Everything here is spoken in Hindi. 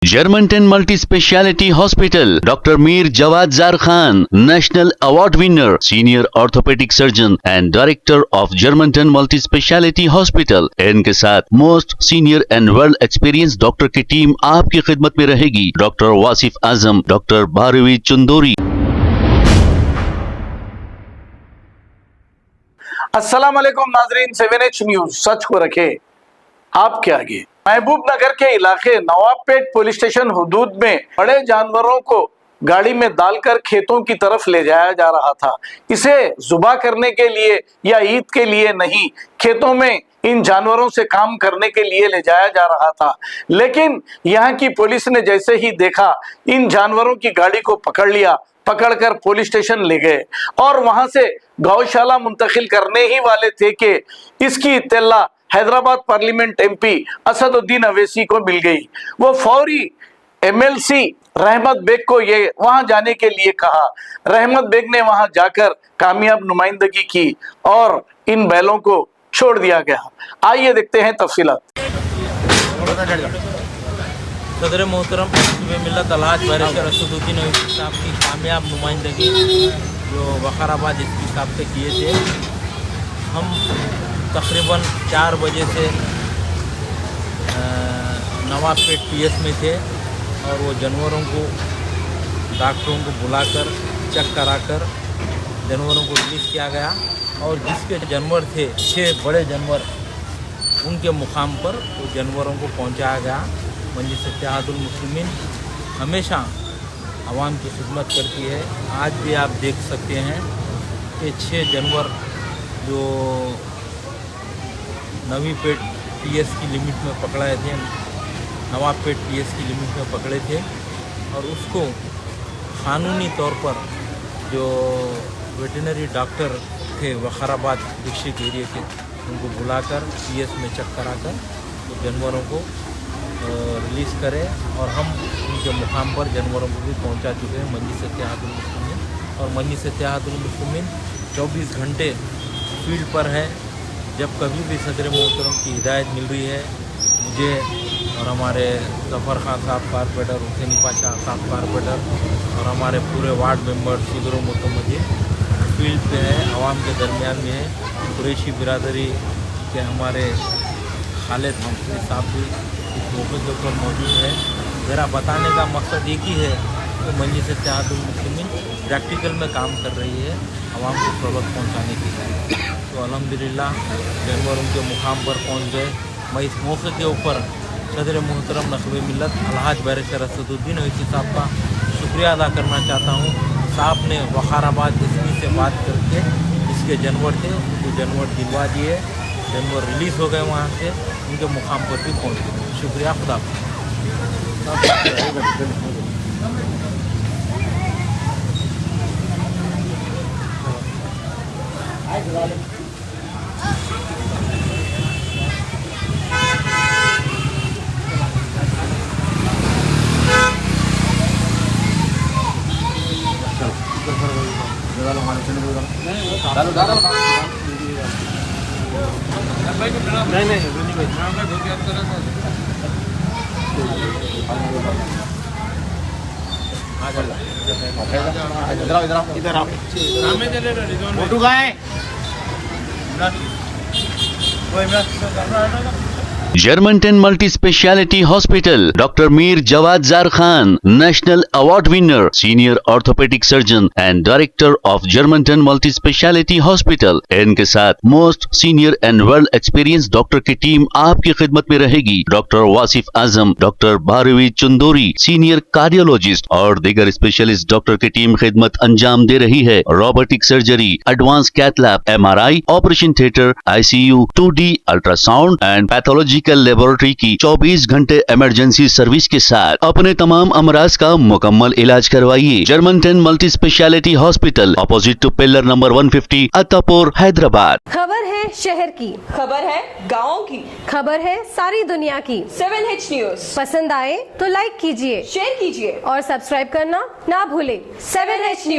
Germantown Multi Speciality Hospital, Dr. Mir Jawad Zar Khan, National Award winner, Senior Orthopedic Surgeon and Director of Germantown Multi Speciality Hospital। इनके साथ most senior and world experience doctor की टीम आपकी खिदमत में रहेगी। Doctor Wasif Azam, doctor Bharvi Chandori. अस्सलाम वालेकुम नाजरीन, 7H न्यूज सच को रखे आपके आगे। महबूब नगर के इलाके नवाबपेट पुलिस स्टेशन हुदूद में बड़े जानवरों को गाड़ी में डालकर खेतों की तरफ ले जाया जा रहा था। इसे जुबा करने के लिए या ईद के लिए नहीं, खेतों में इन जानवरों से काम करने के लिए ले जाया जा रहा था। लेकिन यहाँ की पुलिस ने जैसे ही देखा, इन जानवरों की गाड़ी को पकड़ लिया, पकड़कर पुलिस स्टेशन ले गए और वहां से गौशाला मुंतकिल करने ही वाले थे कि इसकी इत्तला हैदराबाद पार्लियामेंट एमपी असदुद्दीन अवैसी को मिल गई। वो फौरी एमएलसी रहमत बेग को ये वहां जाने के लिए कहा। रहमत बेग ने वहां जाकर कामयाब नुमाइंदगी की और इन बैलों को छोड़ दिया गया। आइए देखते हैं तफसीलात। सदर मोहतरम मिल्लत अलहाज बैरिस्टर असदुद्दीन अवैसी साहब की कामयाब नुमाइंदगी जो वखाराबाद एसपी साहब से किए थे। हम तकरीबन 4 बजे से नवाबपेट पीएस में थे और वो जानवरों को डॉक्टरों को बुलाकर चेक कराकर जानवरों को रिलीज़ किया गया और जिसके जानवर थे 6 बड़े जानवर, उनके मुकाम पर वो जानवरों को पहुंचाया गया। मजलिस इत्तेहादुल मुस्लिमीन हमेशा आवाम की खिदमत करती है। आज भी आप देख सकते हैं कि 6 जानवर जो नवीपेट पीएस की लिमिट में पकड़ाए थे, नवाबपेट पीएस की लिमिट में पकड़े थे और उसको क़ानूनी तौर पर जो वेटनरी डॉक्टर थे वखाराबाद डिस्ट्रिक्ट एरिया के, उनको बुलाकर पीएस में चेक कराकर तो जानवरों को रिलीज़ करें और हम उनके मुकाम पर जानवरों को भी पहुंचा चुके हैं। मजलिस इत्तेहादुल मुस्लिमीन और मजलिस इत्तेहादुल मुस्लिमीन 24 घंटे फील्ड पर है। जब कभी भी सदर मोहतरम की हिदायत मिल रही है, मुझे और हमारे ज़फ़र खान साहब कारपोरेटर, हुसैनी पाशा साहब कारपोरेटर और हमारे पूरे वार्ड मेंबर सदर मुतमद्दिन फील्ड पे है, आवाम के दरमियान में है। कुरैशी बिरादरी के हमारे खालिद हमसरी साहब भी इस मौके के ऊपर मौजूद है। ज़रा बताने का मकसद एक ही है कि मजलिस इत्तेहादुल मुस्लिमीन प्रैक्टिकल में काम कर रही है आवाम को सबक पहुँचाने के लिए। तो अल्हम्दुलिल्लाह जानवर उनके मुकाम पर पहुँच गए। मैं इस मौके के ऊपर सदर मोहतरम नक़ीब मिल्लत अलहाज बैरिस्टर असदुद्दीन अवैसी साहब का शुक्रिया अदा करना चाहता हूँ। साहब ने वखाराबाद एसपी से बात करके इसके जानवर थे उनको जानवर दिलवा दिए, जानवर रिलीज़ हो गए वहाँ से, उनके मुकाम पर भी पहुँच गए। शुक्रिया, खुदा। इधर आओ। फोटो कहाँ है? Germantown Multi Speciality Hospital, Dr. Mir Jawad Zar Khan, National Award winner, Senior Orthopedic Surgeon and Director of Germantown Multi Speciality Hospital। इनके साथ most senior and world experience doctor की टीम आपकी खिदमत में रहेगी। Doctor Wasif Azam, doctor Bharvi Chandori, senior cardiologist और दीगर स्पेशलिस्ट डॉक्टर की टीम खिदमत अंजाम दे रही है। Robotic surgery, advance cath lab, MRI, operation theatre, ICU, 2D ultrasound and pathology laboratory की 24 घंटे इमरजेंसी सर्विस के साथ अपने तमाम अमराज का मुकम्मल इलाज करवाइए। Germanten multi speciality hospital, opposite to pillar number 150, Attapur, Hyderabad. खबर है शहर की, खबर है गाँव की, खबर है सारी दुनिया की। 7H न्यूज पसंद आए तो लाइक कीजिए, शेयर कीजिए और सब्सक्राइब करना ना भूले। 7H news.